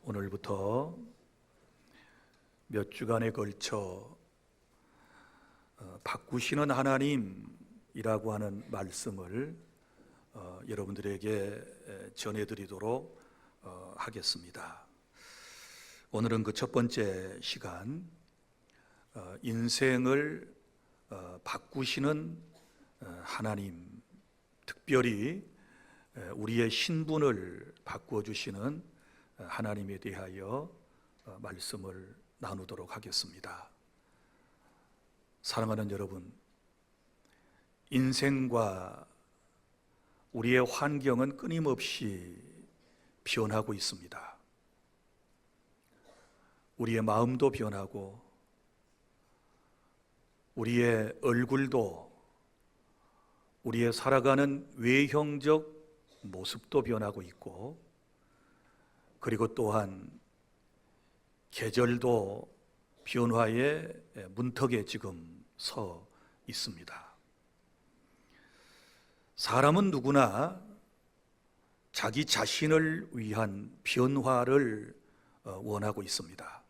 오늘부터 몇 주간에 걸쳐 바꾸시는 하나님이라고 하는 말씀을 여러분들에게 전해드리도록 하겠습니다. 오늘은 그 첫 번째 시간, 인생을 바꾸시는 하나님, 특별히 우리의 신분을 바꾸어 주시는 하나님에 대하여 말씀을 나누도록 하겠습니다. 사랑하는 여러분, 인생과 우리의 환경은 끊임없이 변하고 있습니다. 우리의 마음도 변하고 우리의 얼굴도, 우리의 살아가는 외형적 모습도 변하고 있고, 그리고 또한 계절도 변화의 문턱에 지금 서 있습니다. 사람은 누구나 자기 자신을 위한 변화를 원하고 있습니다.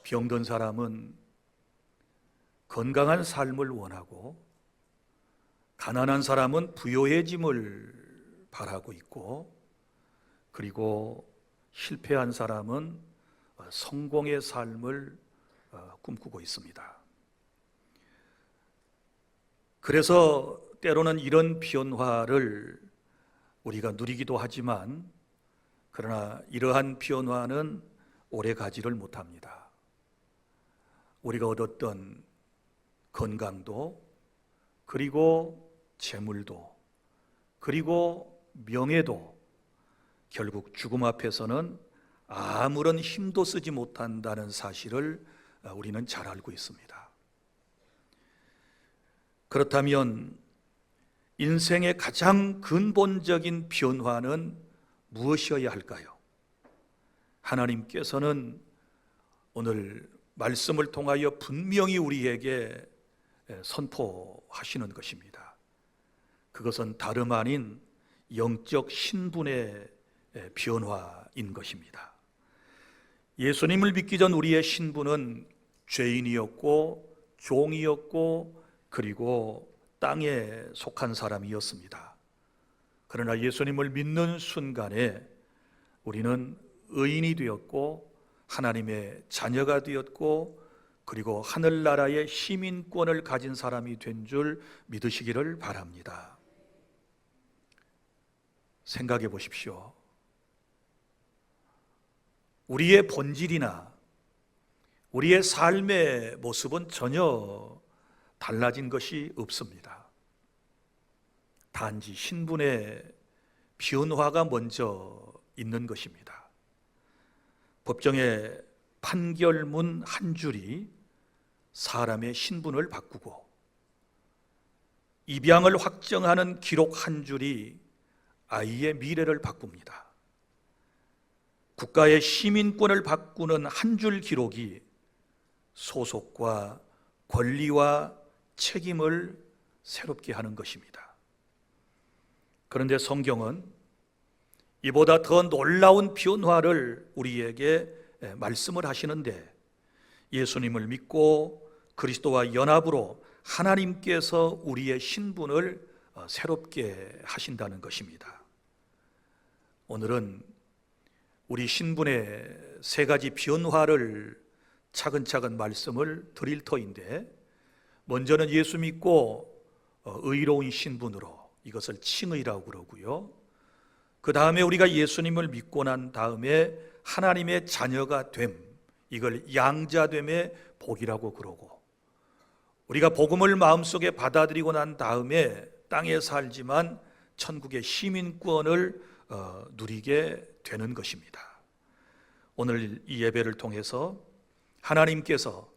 병든 사람은 건강한 삶을 원하고, 가난한 사람은 부요해짐을 바라고 있고, 그리고 실패한 사람은 성공의 삶을 꿈꾸고 있습니다. 그래서 때로는 이런 변화를 우리가 누리기도 하지만, 그러나 이러한 변화는 오래 가지를 못합니다. 우리가 얻었던 건강도, 그리고 재물도, 그리고 명예도 결국 죽음 앞에서는 아무런 힘도 쓰지 못한다는 사실을 우리는 잘 알고 있습니다. 그렇다면 인생의 가장 근본적인 변화는 무엇이어야 할까요? 하나님께서는 오늘 말씀을 통하여 분명히 우리에게 선포하시는 것입니다. 그것은 다름 아닌 영적 신분의 변화인 것입니다. 예수님을 믿기 전 우리의 신분은 죄인이었고 종이었고, 그리고 땅에 속한 사람이었습니다. 그러나 예수님을 믿는 순간에 우리는 의인이 되었고, 하나님의 자녀가 되었고, 그리고 하늘나라의 시민권을 가진 사람이 된 줄 믿으시기를 바랍니다. 생각해 보십시오. 우리의 본질이나 우리의 삶의 모습은 전혀 달라진 것이 없습니다. 단지 신분의 변화가 먼저 있는 것입니다. 법정의 판결문 한 줄이 사람의 신분을 바꾸고, 입양을 확정하는 기록 한 줄이 아이의 미래를 바꿉니다. 국가의 시민권을 바꾸는 한 줄 기록이 소속과 권리와 책임을 새롭게 하는 것입니다. 그런데 성경은 이보다 더 놀라운 변화를 우리에게 말씀을 하시는데, 예수님을 믿고 그리스도와 연합으로 하나님께서 우리의 신분을 새롭게 하신다는 것입니다. 오늘은 우리 신분의 세 가지 변화를 차근차근 말씀을 드릴 터인데, 먼저는 예수 믿고 의로운 신분으로, 이것을 칭의라고 그러고요. 그 다음에 우리가 예수님을 믿고 난 다음에 하나님의 자녀가 됨, 이걸 양자됨의 복이라고 그러고, 우리가 복음을 마음속에 받아들이고 난 다음에 땅에 살지만 천국의 시민권을 누리게 되는 것입니다. 오늘 이 예배를 통해서 하나님께서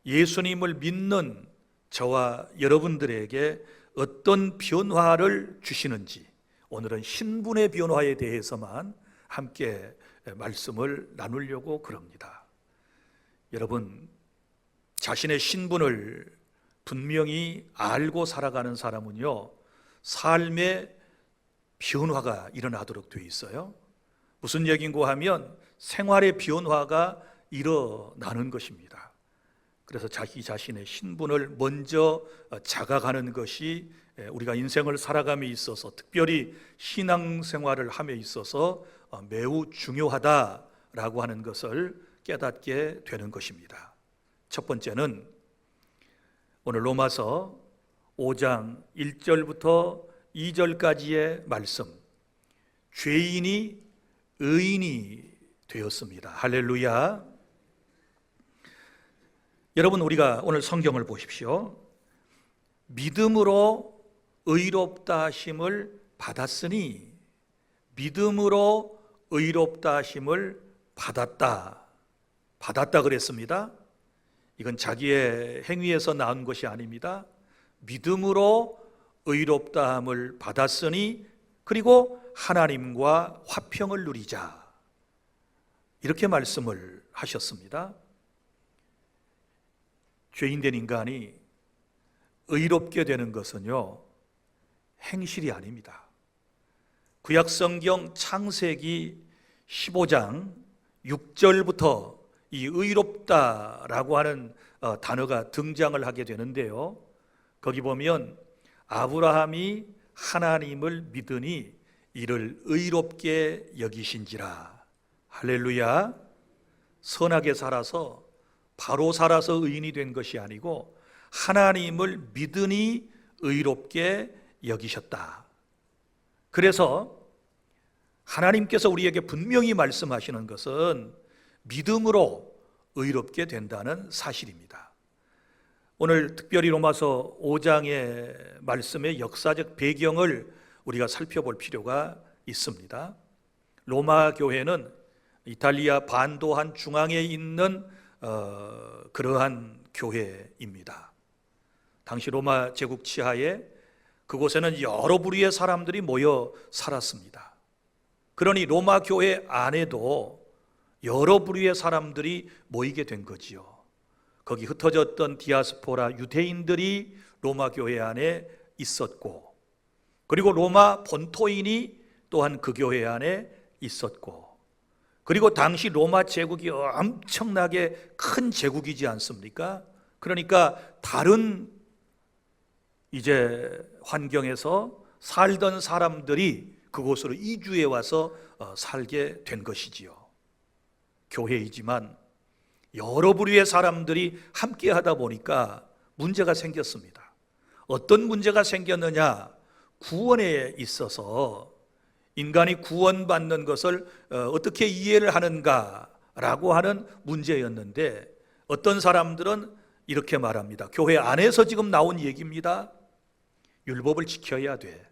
예수님을 믿는 저와 여러분들에게 어떤 변화를 주시는지, 오늘은 신분의 변화에 대해서만 함께 말씀을 나누려고 그럽니다. 여러분, 자신의 신분을 분명히 알고 살아가는 사람은요, 삶의 변화가 일어나도록 되어 있어요. 무슨 얘기인고 하면 생활의 변화가 일어나는 것입니다. 그래서 자기 자신의 신분을 먼저 자각하는 것이 우리가 인생을 살아감에 있어서, 특별히 신앙생활을 함에 있어서 매우 중요하다라고 하는 것을 깨닫게 되는 것입니다. 첫 번째는 오늘 로마서 5장 1절부터 2절까지의 말씀, 죄인이 의인이 되었습니다. 할렐루야. 여러분, 우리가 오늘 성경을 보십시오. 믿음으로 의롭다 하심을 받았으니, 믿음으로 의롭다 하심을 받았다 그랬습니다. 이건 자기의 행위에서 나온 것이 아닙니다. 믿음으로 의롭다함을 받았으니, 그리고 하나님과 화평을 누리자, 이렇게 말씀을 하셨습니다. 죄인된 인간이 의롭게 되는 것은요, 행실이 아닙니다. 구약성경 창세기 15장 6절부터 이 의롭다라고 하는 단어가 등장을 하게 되는데요, 거기 보면 아브라함이 하나님을 믿으니 이를 의롭게 여기신지라. 할렐루야. 선하게 살아서, 바로 살아서 의인이 된 것이 아니고 하나님을 믿으니 의롭게 여기셨다. 그래서 하나님께서 우리에게 분명히 말씀하시는 것은 믿음으로 의롭게 된다는 사실입니다. 오늘 특별히 로마서 5장의 말씀의 역사적 배경을 우리가 살펴볼 필요가 있습니다. 로마 교회는 이탈리아 반도한 중앙에 있는 그러한 교회입니다. 당시 로마 제국 치하에 그곳에는 여러 부류의 사람들이 모여 살았습니다. 그러니 로마 교회 안에도 여러 부류의 사람들이 모이게 된 거지요. 거기 흩어졌던 디아스포라 유대인들이 로마 교회 안에 있었고, 그리고 로마 본토인이 또한 그 교회 안에 있었고, 그리고 당시 로마 제국이 엄청나게 큰 제국이지 않습니까? 그러니까 다른 이제 환경에서 살던 사람들이 그곳으로 이주해 와서 살게 된 것이지요. 교회이지만 여러 부류의 사람들이 함께 하다 보니까 문제가 생겼습니다. 어떤 문제가 생겼느냐? 구원에 있어서 인간이 구원받는 것을 어떻게 이해를 하는가라고 하는 문제였는데, 어떤 사람들은 이렇게 말합니다. 교회 안에서 지금 나온 얘기입니다. 율법을 지켜야 돼.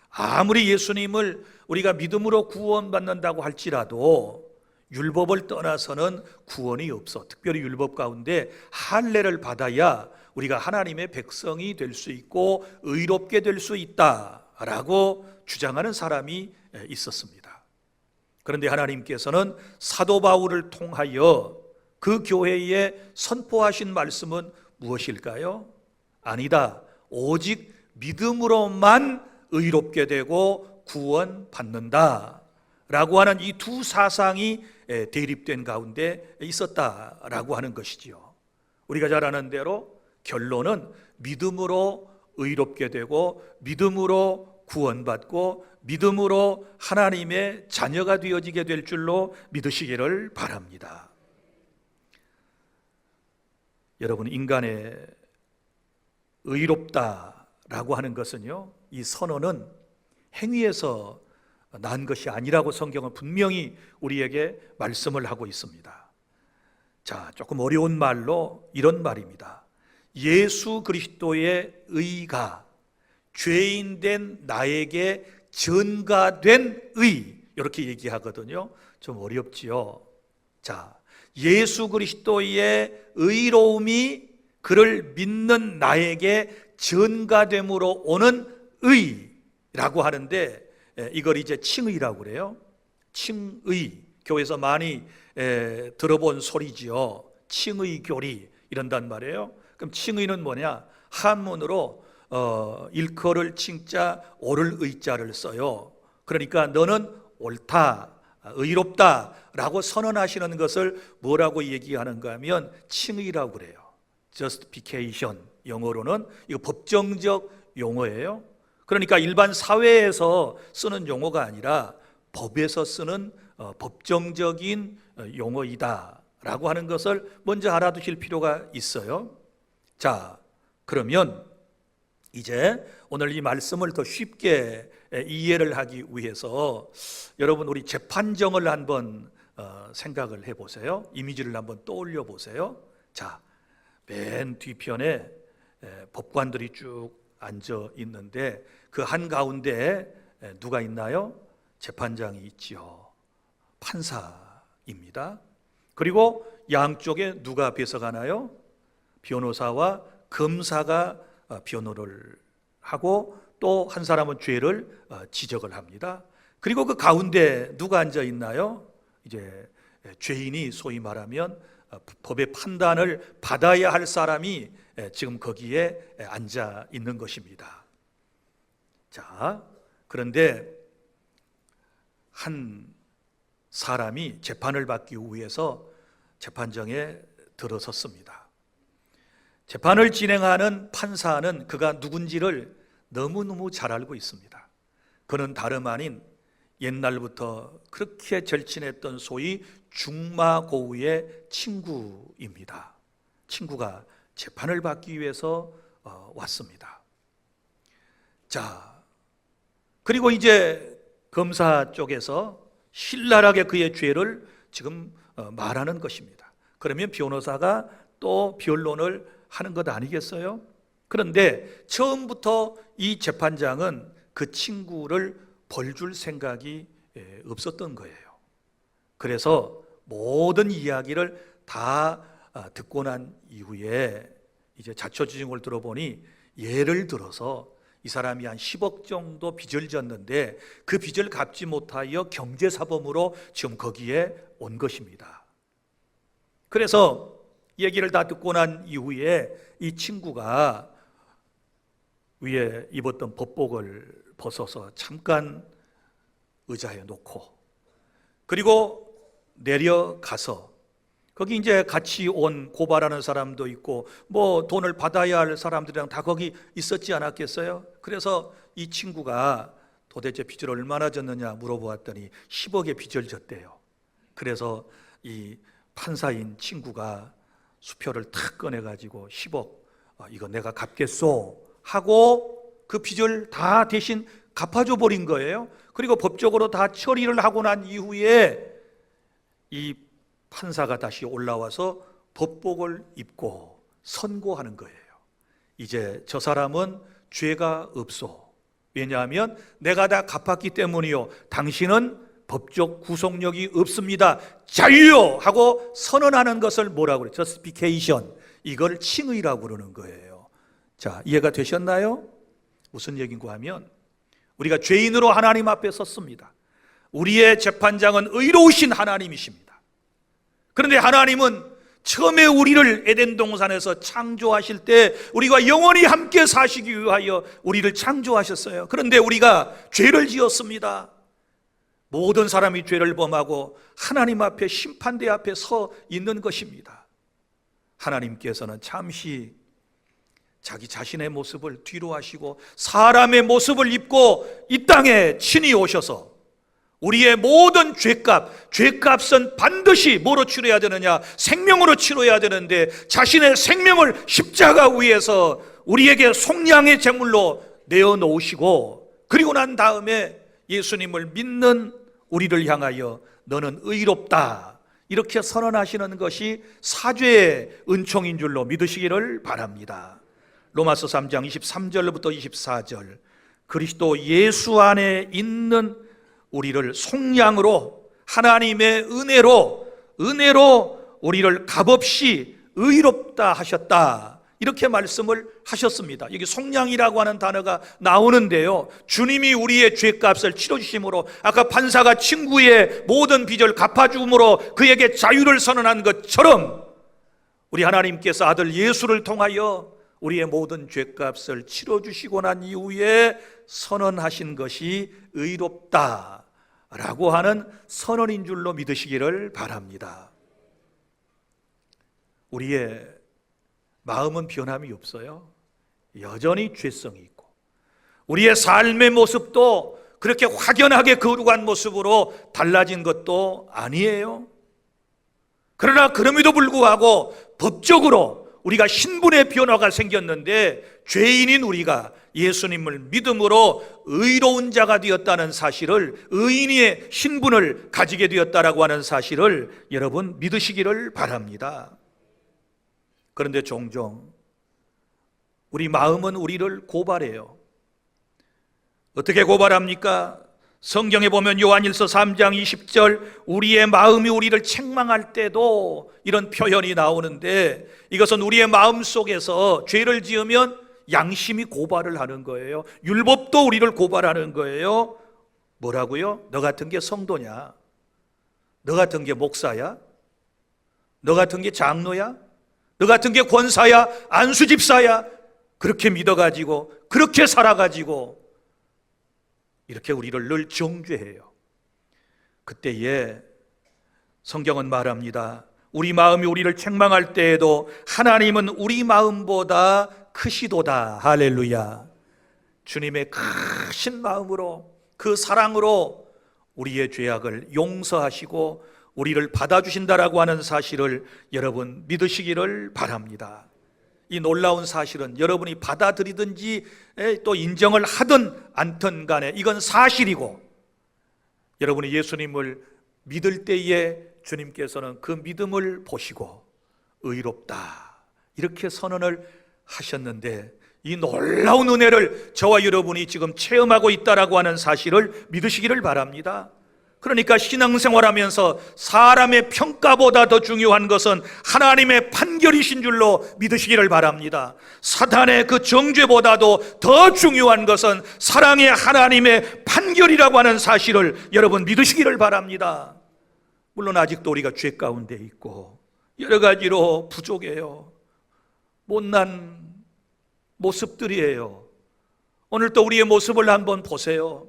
아무리 예수님을 우리가 믿음으로 구원받는다고 할지라도 율법을 떠나서는 구원이 없어. 특별히 율법 가운데 할례를 받아야 우리가 하나님의 백성이 될 수 있고 의롭게 될 수 있다라고 주장하는 사람이 있었습니다. 그런데 하나님께서는 사도 바울을 통하여 그 교회에 선포하신 말씀은 무엇일까요? 아니다. 오직 믿음으로만 의롭게 되고 구원받는다 라고 하는 이 두 사상이 대립된 가운데 있었다라고 하는 것이지요. 우리가 잘 아는 대로 결론은 믿음으로 의롭게 되고 믿음으로 구원받고 믿음으로 하나님의 자녀가 되어지게 될 줄로 믿으시기를 바랍니다. 여러분, 인간의 의롭다라고 하는 것은요, 이 선언은 행위에서 난 것이 아니라고 성경은 분명히 우리에게 말씀을 하고 있습니다. 자, 조금 어려운 말로 이런 말입니다. 예수 그리스도의 의가 죄인된 나에게 전가된 의, 이렇게 얘기하거든요. 좀 어렵지요. 자, 예수 그리스도의 의로움이 그를 믿는 나에게 전가됨으로 오는 의라고 하는데, 이걸 이제 칭의라고 그래요. 칭의, 교회에서 많이 들어본 소리지요. 칭의 교리 이런단 말이에요. 그럼 칭의는 뭐냐? 한문으로 일컬을 칭자 오를 의자를 써요. 그러니까 너는 옳다, 의롭다라고 선언하시는 것을 뭐라고 얘기하는가 하면 칭의라고 그래요. justification, 영어로는 이거 법정적 용어예요. 그러니까 일반 사회에서 쓰는 용어가 아니라 법에서 쓰는 법정적인 용어이다라고 하는 것을 먼저 알아두실 필요가 있어요. 자, 그러면 이제 오늘 이 말씀을 더 쉽게 이해를 하기 위해서 여러분 우리 재판정을 한번 생각을 해보세요. 이미지를 한번 떠올려 보세요. 자, 맨 뒤편에 법관들이 쭉 앉아 있는데 그 한가운데 누가 있나요? 재판장이 있지요. 판사입니다. 그리고 양쪽에 누가 배석하나요? 변호사와 검사가 변호를 하고 또 한 사람은 죄를 지적을 합니다. 그리고 그 가운데 누가 앉아 있나요? 이제 죄인이 소위 말하면 법의 판단을 받아야 할 사람이 지금 거기에 앉아 있는 것입니다. 자, 그런데 한 사람이 재판을 받기 위해서 재판정에 들어섰습니다. 재판을 진행하는 판사는 그가 누군지를 너무너무 잘 알고 있습니다. 그는 다름 아닌 옛날부터 그렇게 절친했던 소위 중마고우의 친구입니다. 친구가 재판을 받기 위해서 왔습니다. 자, 그리고 이제 검사 쪽에서 신랄하게 그의 죄를 지금 말하는 것입니다. 그러면 변호사가 또 변론을 하는 것 아니겠어요? 그런데 처음부터 이 재판장은 그 친구를 벌줄 생각이 없었던 거예요. 그래서 모든 이야기를 다 듣고 난 이후에 이제 자초지종을 들어보니 예를 들어서 이 사람이 한 10억 정도 빚을 졌는데 그 빚을 갚지 못하여 경제사범으로 지금 거기에 온 것입니다. 그래서 얘기를 다 듣고 난 이후에 이 친구가 위에 입었던 법복을 벗어서 잠깐 의자에 놓고 그리고 내려가서 거기 이제 같이 온 고발하는 사람도 있고 뭐 돈을 받아야 할 사람들이랑 다 거기 있었지 않았겠어요? 그래서 이 친구가 도대체 빚을 얼마나 졌느냐 물어보았더니 10억의 빚을 졌대요. 그래서 이 판사인 친구가 수표를 탁 꺼내가지고 10억 이거 내가 갚겠소 하고 그 빚을 다 대신 갚아줘 버린 거예요. 그리고 법적으로 다 처리를 하고 난 이후에 이 판사가 다시 올라와서 법복을 입고 선고하는 거예요. 이제 저 사람은 죄가 없소. 왜냐하면 내가 다 갚았기 때문이요. 당신은 법적 구속력이 없습니다. 자유요! 하고 선언하는 것을 뭐라고 그래요? justification. 이걸 칭의라고 그러는 거예요. 자, 이해가 되셨나요? 무슨 얘기인가 하면 우리가 죄인으로 하나님 앞에 섰습니다. 우리의 재판장은 의로우신 하나님이십니다. 그런데 하나님은 처음에 우리를 에덴 동산에서 창조하실 때 우리가 영원히 함께 사시기 위하여 우리를 창조하셨어요. 그런데 우리가 죄를 지었습니다. 모든 사람이 죄를 범하고 하나님 앞에 심판대 앞에 서 있는 것입니다. 하나님께서는 잠시 자기 자신의 모습을 뒤로 하시고 사람의 모습을 입고 이 땅에 친히 오셔서 우리의 모든 죄값은 반드시 뭐로 치러야 되느냐? 생명으로 치러야 되는데 자신의 생명을 십자가 위에서 우리에게 속량의 제물로 내어놓으시고 그리고 난 다음에 예수님을 믿는 우리를 향하여 너는 의롭다 이렇게 선언하시는 것이 사죄의 은총인 줄로 믿으시기를 바랍니다. 로마서 3장 23절부터 24절 그리스도 예수 안에 있는 우리를 속량으로 하나님의 은혜로 우리를 값없이 의롭다 하셨다 이렇게 말씀을 하셨습니다. 여기 속량이라고 하는 단어가 나오는데요, 주님이 우리의 죄값을 치러주심으로 아까 판사가 친구의 모든 빚을 갚아줌으로 그에게 자유를 선언한 것처럼 우리 하나님께서 아들 예수를 통하여 우리의 모든 죄값을 치러주시고 난 이후에 선언하신 것이 의롭다 라고 하는 선언인 줄로 믿으시기를 바랍니다. 우리의 마음은 변함이 없어요. 여전히 죄성이 있고, 우리의 삶의 모습도 그렇게 확연하게 거룩한 모습으로 달라진 것도 아니에요. 그러나 그럼에도 불구하고 법적으로 우리가 신분의 변화가 생겼는데, 죄인인 우리가 예수님을 믿음으로 의로운 자가 되었다는 사실을, 의인의 신분을 가지게 되었다라고 하는 사실을 여러분 믿으시기를 바랍니다. 그런데 종종 우리 마음은 우리를 고발해요. 어떻게 고발합니까? 성경에 보면 요한일서 3장 20절, 우리의 마음이 우리를 책망할 때도 이런 표현이 나오는데, 이것은 우리의 마음 속에서 죄를 지으면 양심이 고발을 하는 거예요. 율법도 우리를 고발하는 거예요. 뭐라고요? 너 같은 게 성도냐? 너 같은 게 목사야? 너 같은 게 장로야? 너 같은 게 권사야? 안수집사야? 그렇게 믿어가지고, 그렇게 살아가지고 이렇게 우리를 늘 정죄해요. 그때에 성경은 말합니다. 우리 마음이 우리를 책망할 때에도 하나님은 우리 마음보다 크시도다. 할렐루야. 주님의 크신 마음으로, 그 사랑으로 우리의 죄악을 용서하시고 우리를 받아주신다라고 하는 사실을 여러분 믿으시기를 바랍니다. 이 놀라운 사실은 여러분이 받아들이든지 또 인정을 하든 않든 간에 이건 사실이고, 여러분이 예수님을 믿을 때에 주님께서는 그 믿음을 보시고 의롭다 이렇게 선언을 하셨는데, 이 놀라운 은혜를 저와 여러분이 지금 체험하고 있다라고 하는 사실을 믿으시기를 바랍니다. 그러니까 신앙생활하면서 사람의 평가보다 더 중요한 것은 하나님의 판결이신 줄로 믿으시기를 바랍니다. 사탄의 그 정죄보다도 더 중요한 것은 사랑의 하나님의 판결이라고 하는 사실을 여러분 믿으시기를 바랍니다. 물론 아직도 우리가 죄 가운데 있고 여러 가지로 부족해요. 못난 모습들이에요. 오늘 또 우리의 모습을 한번 보세요.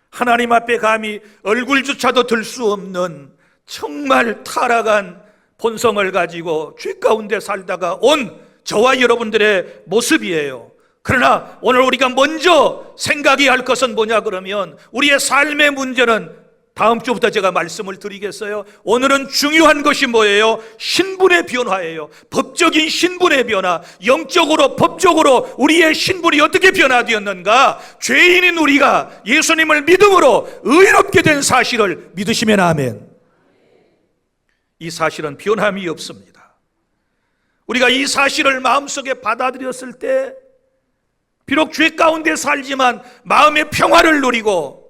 하나님 앞에 감히 얼굴조차도 들 수 없는 정말 타락한 본성을 가지고 죄 가운데 살다가 온 저와 여러분들의 모습이에요. 그러나 오늘 우리가 먼저 생각해야 할 것은 뭐냐 그러면, 우리의 삶의 문제는 다음 주부터 제가 말씀을 드리겠어요. 오늘은 중요한 것이 뭐예요? 신분의 변화예요. 법적인 신분의 변화, 영적으로 법적으로 우리의 신분이 어떻게 변화되었는가? 죄인인 우리가 예수님을 믿음으로 의롭게 된 사실을 믿으시면 아멘. 이 사실은 변함이 없습니다. 우리가 이 사실을 마음속에 받아들였을 때 비록 죄 가운데 살지만 마음의 평화를 누리고,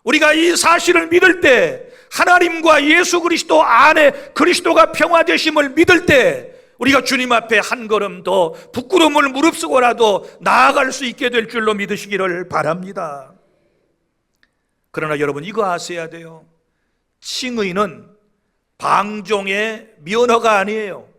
우리가 이 사실을 믿을 때, 하나님과 예수 그리스도 안에 그리스도가 평화되심을 믿을 때, 우리가 주님 앞에 한 걸음 더 부끄러움을 무릅쓰고라도 나아갈 수 있게 될 줄로 믿으시기를 바랍니다. 그러나 여러분 이거 아셔야 돼요. 칭의는 방종의 면허가 아니에요.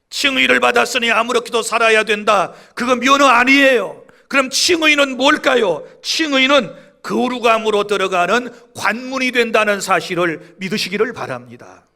칭의를 받았으니 아무렇게도 살아야 된다, 그거 면허 아니에요. 그럼 칭의는 뭘까요? 칭의는 거룩함으로 들어가는 관문이 된다는 사실을 믿으시기를 바랍니다.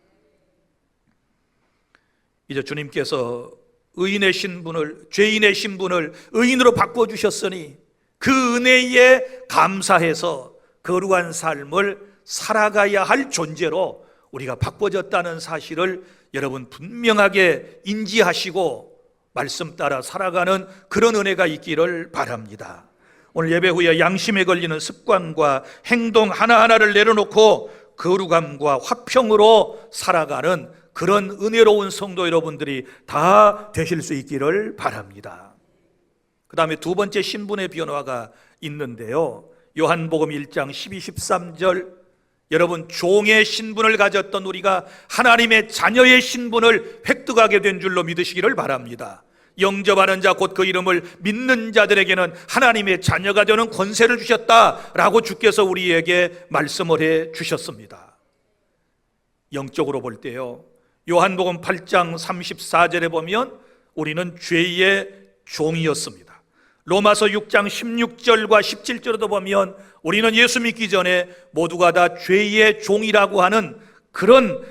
이제 주님께서 의인의 신분을, 죄인의 신분을 의인으로 바꿔주셨으니 그 은혜에 감사해서 거룩한 삶을 살아가야 할 존재로 우리가 바꿔졌다는 사실을 여러분 분명하게 인지하시고 말씀 따라 살아가는 그런 은혜가 있기를 바랍니다. 오늘 예배 후에 양심에 걸리는 습관과 행동 하나하나를 내려놓고 거룩함과 화평으로 살아가는 그런 은혜로운 성도 여러분들이 다 되실 수 있기를 바랍니다. 그 다음에 두 번째 신분의 변화가 있는데요, 요한복음 1장 12, 13절, 여러분 종의 신분을 가졌던 우리가 하나님의 자녀의 신분을 획득하게 된 줄로 믿으시기를 바랍니다. 영접하는 자 곧 그 이름을 믿는 자들에게는 하나님의 자녀가 되는 권세를 주셨다라고 주께서 우리에게 말씀을 해 주셨습니다. 영적으로 볼 때요, 요한복음 8장 34절에 보면 우리는 죄의 종이었습니다. 로마서 6장 16절과 17절에도 보면 우리는 예수 믿기 전에 모두가 다 죄의 종이라고 하는 그런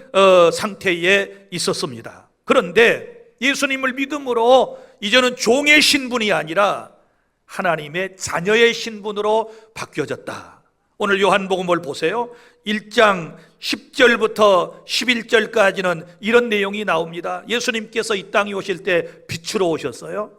상태에 있었습니다. 그런데 예수님을 믿음으로 이제는 종의 신분이 아니라 하나님의 자녀의 신분으로 바뀌어졌다. 오늘 요한복음을 보세요. 1장 10절부터 11절까지는 이런 내용이 나옵니다. 예수님께서 이 땅에 오실 때 빛으로 오셨어요.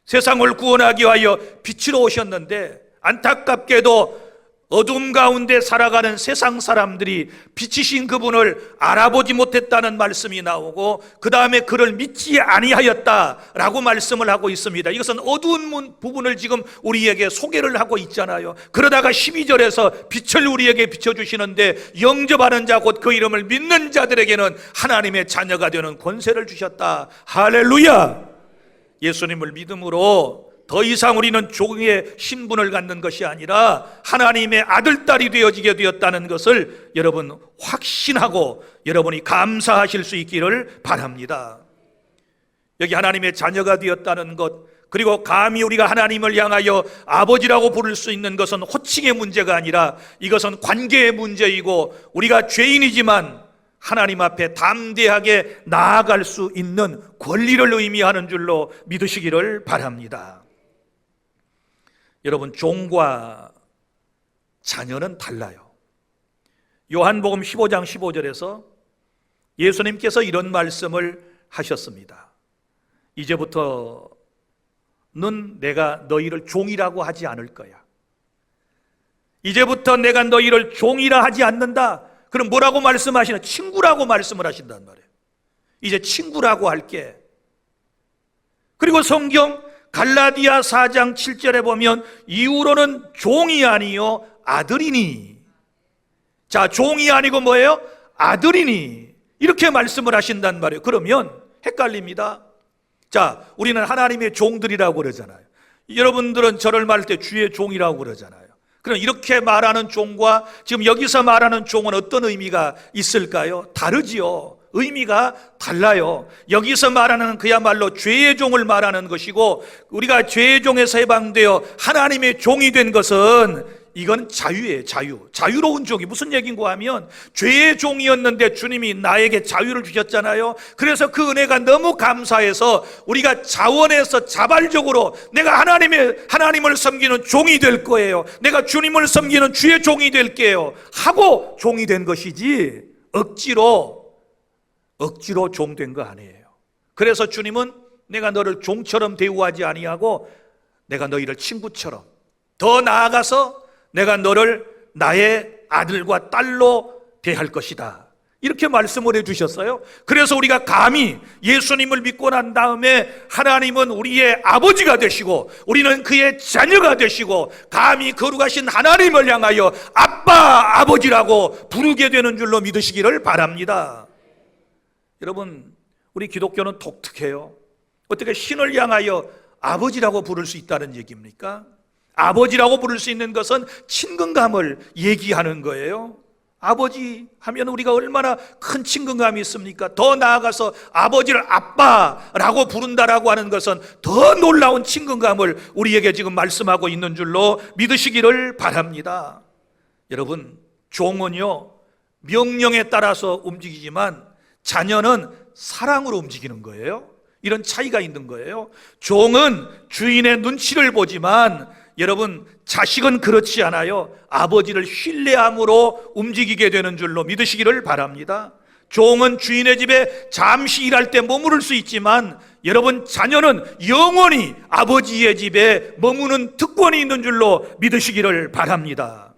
세상을 구원하기 위하여 빛으로 오셨는데 안타깝게도 어둠 가운데 살아가는 세상 사람들이 빛이신 그분을 알아보지 못했다는 말씀이 나오고 그 다음에 그를 믿지 아니하였다라고 말씀을 하고 있습니다. 이것은 어두운 부분을 지금 우리에게 소개를 하고 있잖아요. 그러다가 12절에서 빛을 우리에게 비춰주시는데 영접하는 자 곧 그 이름을 믿는 자들에게는 하나님의 자녀가 되는 권세를 주셨다. 할렐루야. 예수님을 믿음으로 더 이상 우리는 종의 신분을 갖는 것이 아니라 하나님의 아들, 딸이 되어지게 되었다는 것을 여러분 확신하고 여러분이 감사하실 수 있기를 바랍니다. 여기 하나님의 자녀가 되었다는 것, 그리고 감히 우리가 하나님을 향하여 아버지라고 부를 수 있는 것은 호칭의 문제가 아니라 이것은 관계의 문제이고 우리가 죄인이지만 하나님 앞에 담대하게 나아갈 수 있는 권리를 의미하는 줄로 믿으시기를 바랍니다. 여러분, 종과 자녀는 달라요. 요한복음 15장 15절에서 예수님께서 이런 말씀을 하셨습니다. 이제부터는 내가 너희를 종이라고 하지 않을 거야. 이제부터 내가 너희를 종이라 하지 않는다. 그럼 뭐라고 말씀하시나? 친구라고 말씀을 하신단 말이에요. 이제 친구라고 할게. 그리고 성경 갈라디아 4장 7절에 보면 이후로는 종이 아니요 아들이니. 자, 종이 아니고 뭐예요? 아들이니. 이렇게 말씀을 하신단 말이에요. 그러면 헷갈립니다. 자, 우리는 하나님의 종들이라고 그러잖아요. 여러분들은 저를 말할 때 주의 종이라고 그러잖아요. 그럼 이렇게 말하는 종과 지금 여기서 말하는 종은 어떤 의미가 있을까요? 다르지요. 의미가 달라요. 여기서 말하는 그야말로 죄의 종을 말하는 것이고 우리가 죄의 종에서 해방되어 하나님의 종이 된 것은 이건 자유예요. 자유로운 종이 무슨 얘기인가 하면 죄의 종이었는데 주님이 나에게 자유를 주셨잖아요. 그래서 그 은혜가 너무 감사해서 우리가 자원해서 자발적으로 내가 하나님을 섬기는 종이 될 거예요. 내가 주님을 섬기는 주의 종이 될게요 하고 종이 된 것이지 억지로 종된 거 아니에요. 그래서 주님은 내가 너를 종처럼 대우하지 아니하고 내가 너희를 친구처럼, 더 나아가서 내가 너를 나의 아들과 딸로 대할 것이다. 이렇게 말씀을 해주셨어요. 그래서 우리가 감히 예수님을 믿고 난 다음에 하나님은 우리의 아버지가 되시고 우리는 그의 자녀가 되시고 감히 거룩하신 하나님을 향하여 아빠, 아버지라고 부르게 되는 줄로 믿으시기를 바랍니다. 여러분, 우리 기독교는 독특해요. 어떻게 신을 향하여 아버지라고 부를 수 있다는 얘기입니까? 아버지라고 부를 수 있는 것은 친근감을 얘기하는 거예요. 아버지 하면 우리가 얼마나 큰 친근감이 있습니까? 더 나아가서 아버지를 아빠라고 부른다라고 하는 것은 더 놀라운 친근감을 우리에게 지금 말씀하고 있는 줄로 믿으시기를 바랍니다. 여러분, 종은요 명령에 따라서 움직이지만 자녀는 사랑으로 움직이는 거예요. 이런 차이가 있는 거예요. 종은 주인의 눈치를 보지만 여러분, 자식은 그렇지 않아요. 아버지를 신뢰함으로 움직이게 되는 줄로 믿으시기를 바랍니다. 종은 주인의 집에 잠시 일할 때 머무를 수 있지만 여러분, 자녀는 영원히 아버지의 집에 머무는 특권이 있는 줄로 믿으시기를 바랍니다.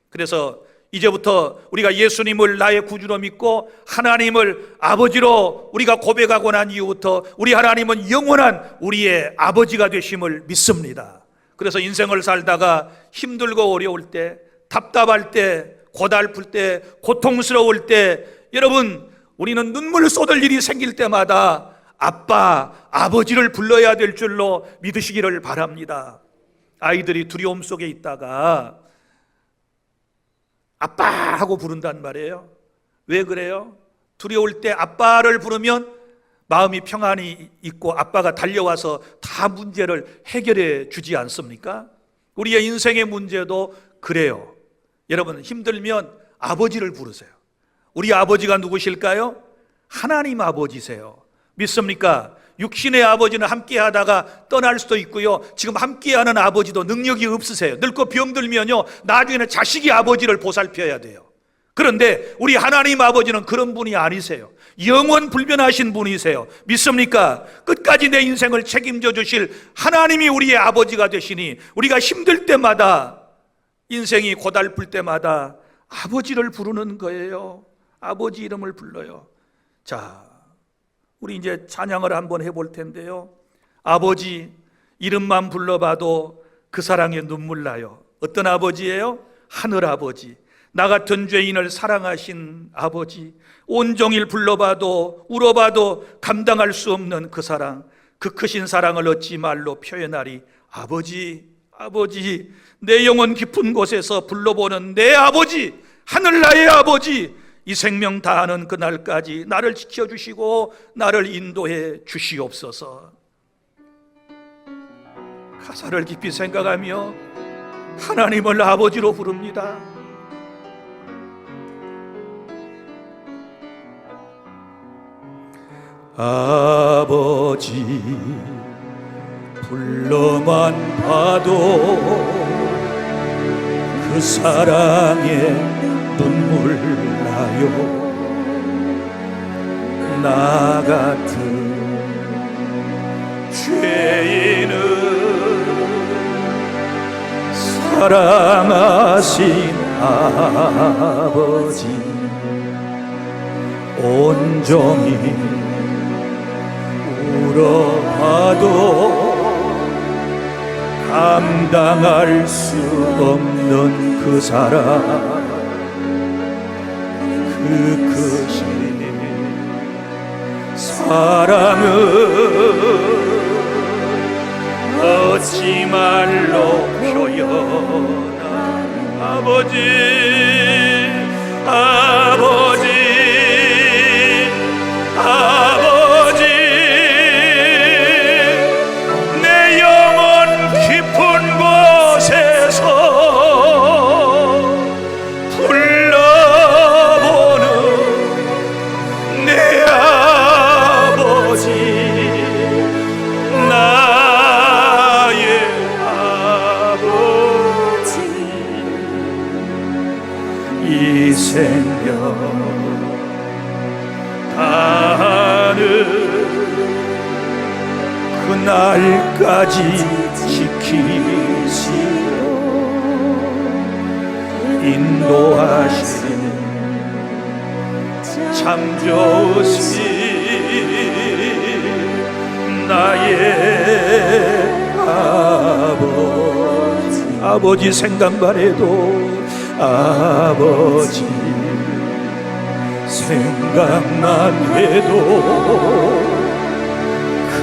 그래서 이제부터 우리가 예수님을 나의 구주로 믿고 하나님을 아버지로 우리가 고백하고 난 이후부터 우리 하나님은 영원한 우리의 아버지가 되심을 믿습니다. 그래서 인생을 살다가 힘들고 어려울 때, 답답할 때, 고달플 때, 고통스러울 때 여러분, 우리는 눈물 쏟을 일이 생길 때마다 아빠, 아버지를 불러야 될 줄로 믿으시기를 바랍니다. 아이들이 두려움 속에 있다가 아빠 하고 부른단 말이에요. 왜 그래요? 두려울 때 아빠를 부르면 마음이 평안이 있고 아빠가 달려와서 다 문제를 해결해 주지 않습니까? 우리의 인생의 문제도 그래요. 여러분, 힘들면 아버지를 부르세요. 우리 아버지가 누구실까요? 하나님 아버지세요. 믿습니까? 육신의 아버지는 함께 하다가 떠날 수도 있고요, 지금 함께하는 아버지도 능력이 없으세요. 늙고 병들면요, 나중에는 자식이 아버지를 보살펴야 돼요. 그런데 우리 하나님 아버지는 그런 분이 아니세요. 영원 불변하신 분이세요. 믿습니까? 끝까지 내 인생을 책임져 주실 하나님이 우리의 아버지가 되시니, 우리가 힘들 때마다, 인생이 고달플 때마다 아버지를 부르는 거예요. 아버지 이름을 불러요. 자, 우리 이제 찬양을 한번 해볼 텐데요, 아버지 이름만 불러봐도 그 사랑에 눈물 나요. 어떤 아버지예요? 하늘 아버지. 나 같은 죄인을 사랑하신 아버지. 온종일 불러봐도 울어봐도 감당할 수 없는 그 사랑, 그 크신 사랑을 어찌 말로 표현하리. 아버지, 아버지, 내 영혼 깊은 곳에서 불러보는 내 아버지, 하늘나의 아버지, 이 생명 다하는 그날까지 나를 지켜주시고 나를 인도해 주시옵소서. 가사를 깊이 생각하며 하나님을 아버지로 부릅니다. 아버지 불러만 봐도 그 사랑에 눈물 나요. 나 같은 죄인을 사랑하신 아버지, 온종일 울어봐도 감당할 수 없는 그 사랑, 그 크신 사랑을 어찌 말로 표현한 아버지, 아버지, 아버지, 내 영혼 깊은 곳에서 불러보는 내 아버지, 나의 아버지, 이 생명 다하는 그날까지 지키시고 인도하신 참 좋으신 나의 아버지. 아버지 생각만 해도, 아버지 생각만 해도 그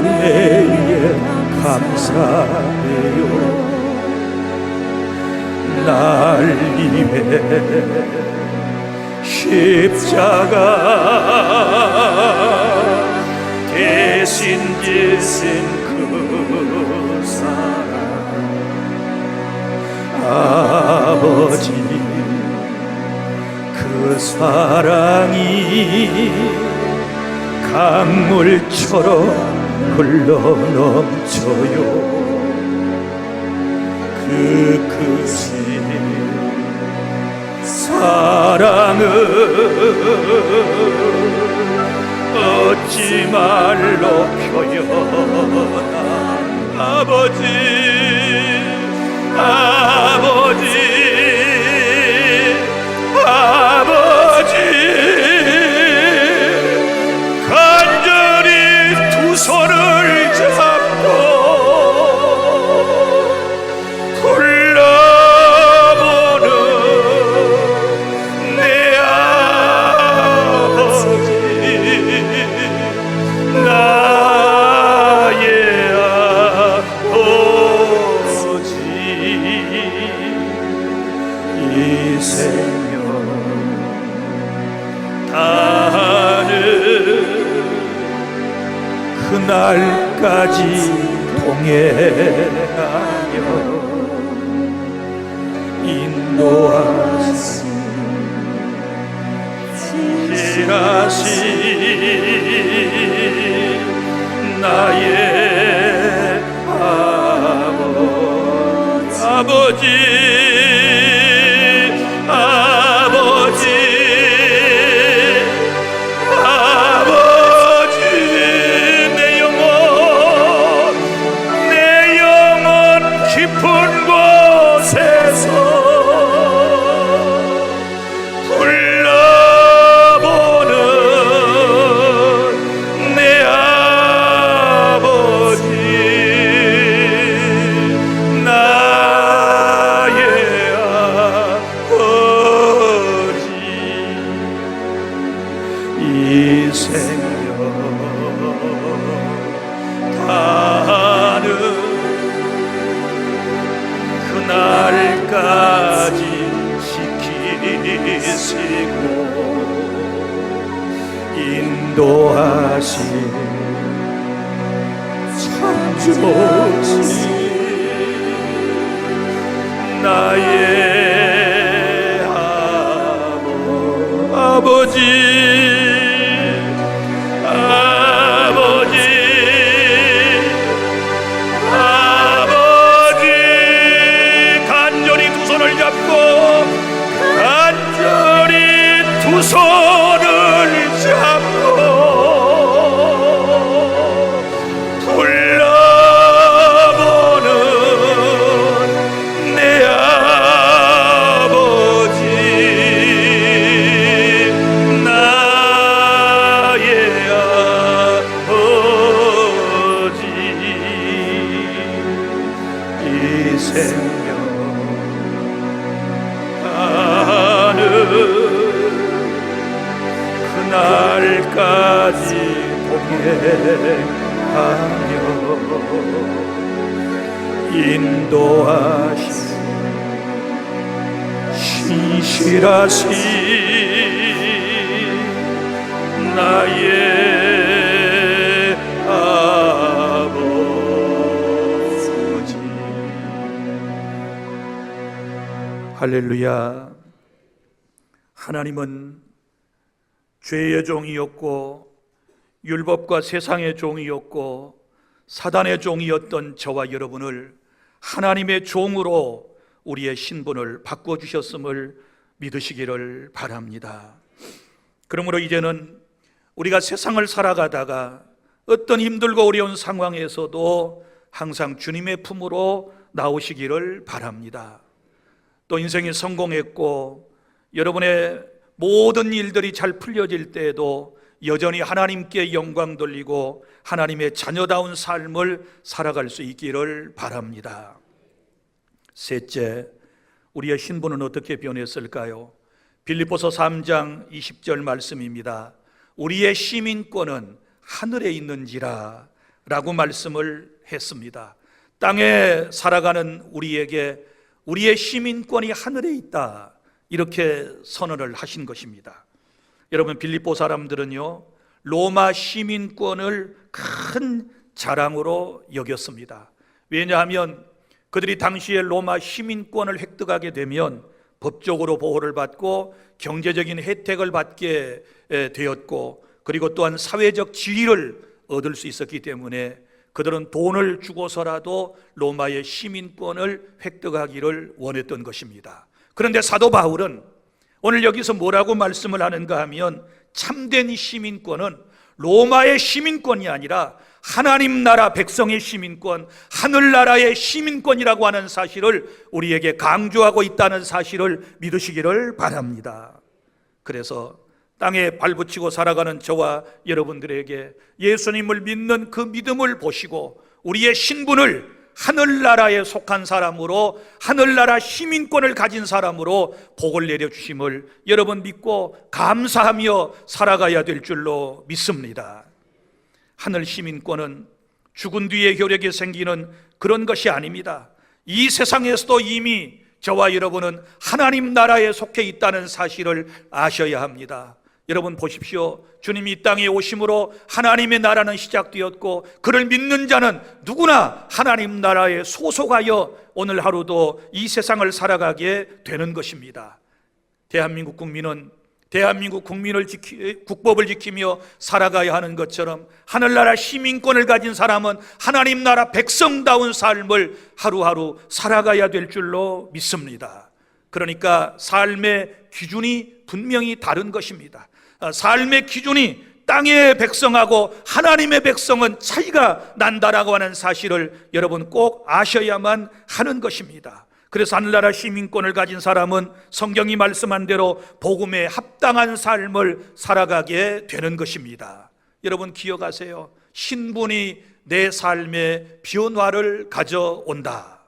은혜에 감사해요. 날 위해 십자가 대신 지신 그 사랑, 아버지 그 사랑이 강물처럼 흘러넘쳐요. 그 크신 사랑을 어찌 말로 표현한 아버지, 아버지, 아버지, 간절히 두 손을 잡고 불러보는 내 아버지, 나의 아버지. 그날까지 동행하며 인도하시라시 나의 아버지 깊은 곳에서 불러보는 내 아버지 나의 아버지 이 생명 다는 그날까지 지키시고 인도하신 창조주 나의 아버지 두 손을 잡고 불러보는 내 아버지 나의 아버지 이 생명 가는 그날까지 동행하며 인도하시 신실하시 나의 아버지. 할렐루야. 하나님은 죄의 종이었고 율법과 세상의 종이었고 사단의 종이었던 저와 여러분을 하나님의 종으로 우리의 신분을 바꿔주셨음을 믿으시기를 바랍니다. 그러므로 이제는 우리가 세상을 살아가다가 어떤 힘들고 어려운 상황에서도 항상 주님의 품으로 나오시기를 바랍니다. 또 인생이 성공했고 여러분의 모든 일들이 잘 풀려질 때에도 여전히 하나님께 영광 돌리고 하나님의 자녀다운 삶을 살아갈 수 있기를 바랍니다. 셋째, 우리의 신분은 어떻게 변했을까요? 빌립보서 3장 20절 말씀입니다. 우리의 시민권은 하늘에 있는지라 라고 말씀을 했습니다. 땅에 살아가는 우리에게 우리의 시민권이 하늘에 있다, 이렇게 선언을 하신 것입니다. 여러분, 빌립보 사람들은요 로마 시민권을 큰 자랑으로 여겼습니다. 왜냐하면 그들이 당시에 로마 시민권을 획득하게 되면 법적으로 보호를 받고 경제적인 혜택을 받게 되었고, 그리고 또한 사회적 지위를 얻을 수 있었기 때문에 그들은 돈을 주고서라도 로마의 시민권을 획득하기를 원했던 것입니다. 그런데 사도 바울은 오늘 여기서 뭐라고 말씀을 하는가 하면, 참된 시민권은 로마의 시민권이 아니라 하나님 나라 백성의 시민권, 하늘나라의 시민권이라고 하는 사실을 우리에게 강조하고 있다는 사실을 믿으시기를 바랍니다. 그래서 땅에 발붙이고 살아가는 저와 여러분들에게 예수님을 믿는 그 믿음을 보시고 우리의 신분을 하늘나라에 속한 사람으로, 하늘나라 시민권을 가진 사람으로 복을 내려주심을 여러분 믿고 감사하며 살아가야 될 줄로 믿습니다. 하늘 시민권은 죽은 뒤에 효력이 생기는 그런 것이 아닙니다. 이 세상에서도 이미 저와 여러분은 하나님 나라에 속해 있다는 사실을 아셔야 합니다. 여러분 보십시오. 주님이 이 땅에 오심으로 하나님의 나라는 시작되었고, 그를 믿는 자는 누구나 하나님 나라에 소속하여 오늘 하루도 이 세상을 살아가게 되는 것입니다. 대한민국 국민은 대한민국 국법을 지키며 살아가야 하는 것처럼, 하늘나라 시민권을 가진 사람은 하나님 나라 백성다운 삶을 하루하루 살아가야 될 줄로 믿습니다. 그러니까 삶의 기준이 분명히 다른 것입니다. 삶의 기준이 땅의 백성하고 하나님의 백성은 차이가 난다라고 하는 사실을 여러분 꼭 아셔야만 하는 것입니다. 그래서 하늘나라 시민권을 가진 사람은 성경이 말씀한 대로 복음에 합당한 삶을 살아가게 되는 것입니다. 여러분 기억하세요. 신분이 내 삶의 변화를 가져온다.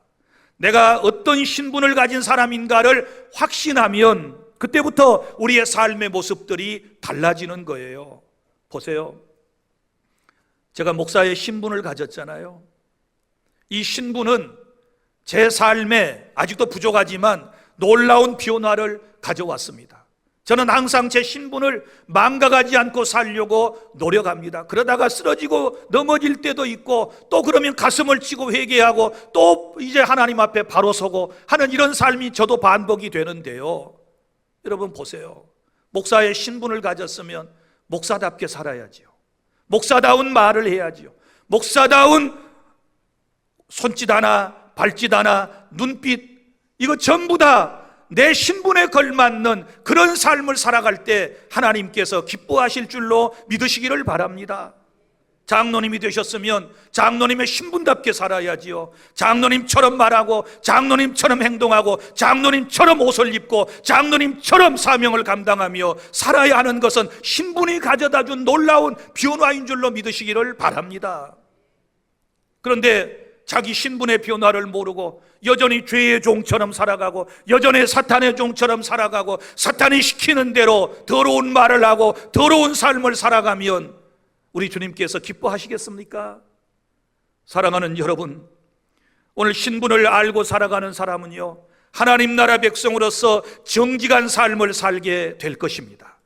내가 어떤 신분을 가진 사람인가를 확신하면 그때부터 우리의 삶의 모습들이 달라지는 거예요. 보세요. 제가 목사의 신분을 가졌잖아요. 이 신분은 제 삶에 아직도 부족하지만 놀라운 변화를 가져왔습니다. 저는 항상 제 신분을 망각하지 않고 살려고 노력합니다. 그러다가 쓰러지고 넘어질 때도 있고, 또 그러면 가슴을 치고 회개하고, 또 이제 하나님 앞에 바로 서고 하는 이런 삶이 저도 반복이 되는데요. 여러분 보세요. 목사의 신분을 가졌으면 목사답게 살아야지요. 목사다운 말을 해야지요. 목사다운 손짓 하나, 발짓 하나, 눈빛, 이거 전부 다 내 신분에 걸맞는 그런 삶을 살아갈 때 하나님께서 기뻐하실 줄로 믿으시기를 바랍니다. 장로님이 되셨으면 장로님의 신분답게 살아야지요. 장로님처럼 말하고, 장로님처럼 행동하고, 장로님처럼 옷을 입고, 장로님처럼 사명을 감당하며 살아야 하는 것은 신분이 가져다 준 놀라운 변화인 줄로 믿으시기를 바랍니다. 그런데 자기 신분의 변화를 모르고 여전히 죄의 종처럼 살아가고, 여전히 사탄의 종처럼 살아가고, 사탄이 시키는 대로 더러운 말을 하고 더러운 삶을 살아가면 우리 주님께서 기뻐하시겠습니까? 사랑하는 여러분, 오늘 신분을 알고 살아가는 사람은요, 하나님 나라 백성으로서 정직한 삶을 살게 될 것입니다.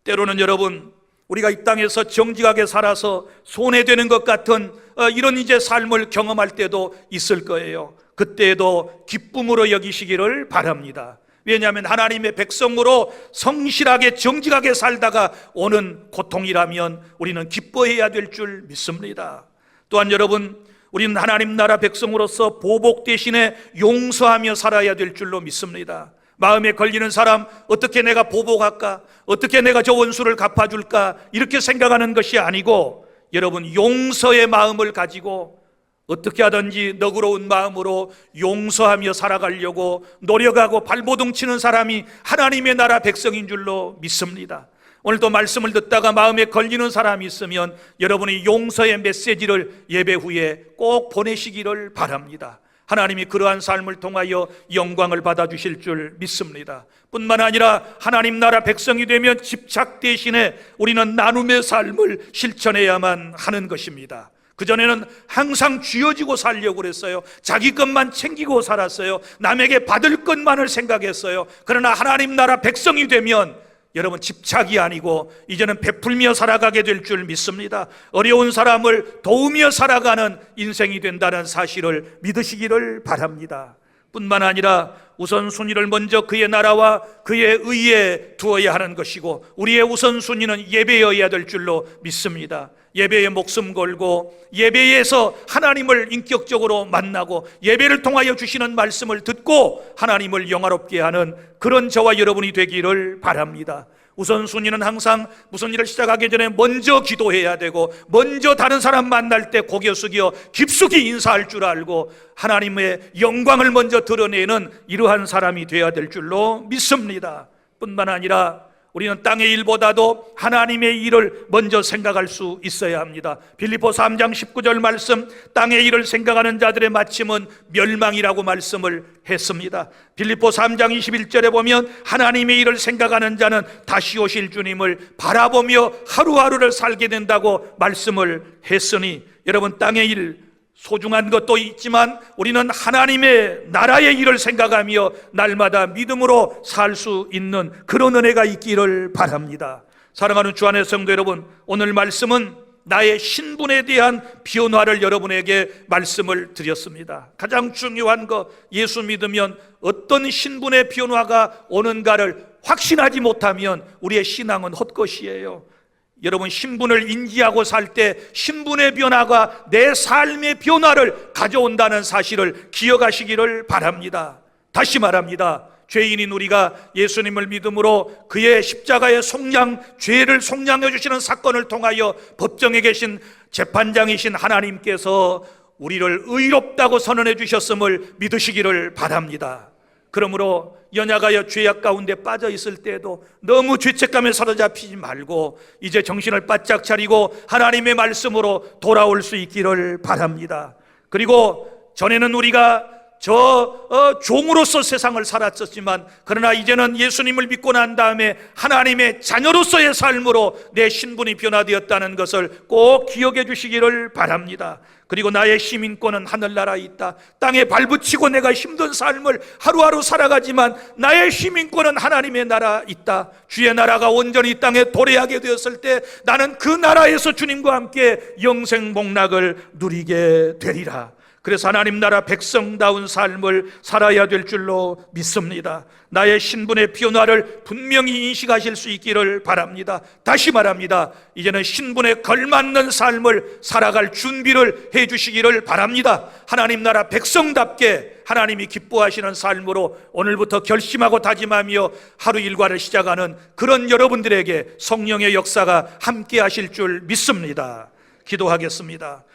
때로는 여러분, 우리가 이 땅에서 정직하게 살아서 손해되는 것 같은 이런 이제 삶을 경험할 때도 있을 거예요. 그때에도 기쁨으로 여기시기를 바랍니다. 왜냐하면 하나님의 백성으로 성실하게 정직하게 살다가 오는 고통이라면 우리는 기뻐해야 될 줄 믿습니다. 또한 여러분, 우리는 하나님 나라 백성으로서 보복 대신에 용서하며 살아야 될 줄로 믿습니다. 마음에 걸리는 사람 어떻게 내가 보복할까? 어떻게 내가 저 원수를 갚아줄까? 이렇게 생각하는 것이 아니고, 여러분 용서의 마음을 가지고 어떻게 하든지 너그러운 마음으로 용서하며 살아가려고 노력하고 발버둥 치는 사람이 하나님의 나라 백성인 줄로 믿습니다. 오늘도 말씀을 듣다가 마음에 걸리는 사람이 있으면 여러분이 용서의 메시지를 예배 후에 꼭 보내시기를 바랍니다. 하나님이 그러한 삶을 통하여 영광을 받아주실 줄 믿습니다. 뿐만 아니라 하나님 나라 백성이 되면 집착 대신에 우리는 나눔의 삶을 실천해야만 하는 것입니다. 그전에는 항상 쥐어지고 살려고 그랬어요. 자기 것만 챙기고 살았어요. 남에게 받을 것만을 생각했어요. 그러나 하나님 나라 백성이 되면 여러분 집착이 아니고 이제는 베풀며 살아가게 될 줄 믿습니다. 어려운 사람을 도우며 살아가는 인생이 된다는 사실을 믿으시기를 바랍니다. 뿐만 아니라 우선순위를 먼저 그의 나라와 그의 의에 두어야 하는 것이고, 우리의 우선순위는 예배여야 될 줄로 믿습니다. 예배에 목숨 걸고 예배에서 하나님을 인격적으로 만나고 예배를 통하여 주시는 말씀을 듣고 하나님을 영화롭게 하는 그런 저와 여러분이 되기를 바랍니다. 우선순위는 항상 무슨 일을 시작하기 전에 먼저 기도해야 되고, 먼저 다른 사람 만날 때 고개 숙여 깊숙이 인사할 줄 알고 하나님의 영광을 먼저 드러내는 이러한 사람이 되어야 될 줄로 믿습니다. 뿐만 아니라 우리는 땅의 일보다도 하나님의 일을 먼저 생각할 수 있어야 합니다. 빌립보서 3장 19절 말씀, 땅의 일을 생각하는 자들의 마침은 멸망이라고 말씀을 했습니다. 빌립보서 3장 21절에 보면 하나님의 일을 생각하는 자는 다시 오실 주님을 바라보며 하루하루를 살게 된다고 말씀을 했으니, 여러분 땅의 일 소중한 것도 있지만 우리는 하나님의 나라의 일을 생각하며 날마다 믿음으로 살 수 있는 그런 은혜가 있기를 바랍니다. 사랑하는 주 안의 성도 여러분, 오늘 말씀은 나의 신분에 대한 변화를 여러분에게 말씀을 드렸습니다. 가장 중요한 거, 예수 믿으면 어떤 신분의 변화가 오는가를 확신하지 못하면 우리의 신앙은 헛것이에요. 여러분, 신분을 인지하고 살 때 신분의 변화가 내 삶의 변화를 가져온다는 사실을 기억하시기를 바랍니다. 다시 말합니다. 죄인인 우리가 예수님을 믿음으로 그의 십자가의 죄를 속량해 주시는 사건을 통하여 법정에 계신 재판장이신 하나님께서 우리를 의롭다고 선언해 주셨음을 믿으시기를 바랍니다. 그러므로 연약하여 죄악 가운데 빠져 있을 때에도 너무 죄책감에 사로잡히지 말고 이제 정신을 바짝 차리고 하나님의 말씀으로 돌아올 수 있기를 바랍니다. 그리고 전에는 우리가 종으로서 세상을 살았었지만, 그러나 이제는 예수님을 믿고 난 다음에 하나님의 자녀로서의 삶으로 내 신분이 변화되었다는 것을 꼭 기억해 주시기를 바랍니다. 그리고 나의 시민권은 하늘나라에 있다. 땅에 발붙이고 내가 힘든 삶을 하루하루 살아가지만 나의 시민권은 하나님의 나라에 있다. 주의 나라가 온전히 이 땅에 도래하게 되었을 때 나는 그 나라에서 주님과 함께 영생 복락을 누리게 되리라. 그래서 하나님 나라 백성다운 삶을 살아야 될 줄로 믿습니다. 나의 신분의 변화를 분명히 인식하실 수 있기를 바랍니다. 다시 말합니다. 이제는 신분에 걸맞는 삶을 살아갈 준비를 해 주시기를 바랍니다. 하나님 나라 백성답게 하나님이 기뻐하시는 삶으로 오늘부터 결심하고 다짐하며 하루 일과를 시작하는 그런 여러분들에게 성령의 역사가 함께 하실 줄 믿습니다. 기도하겠습니다.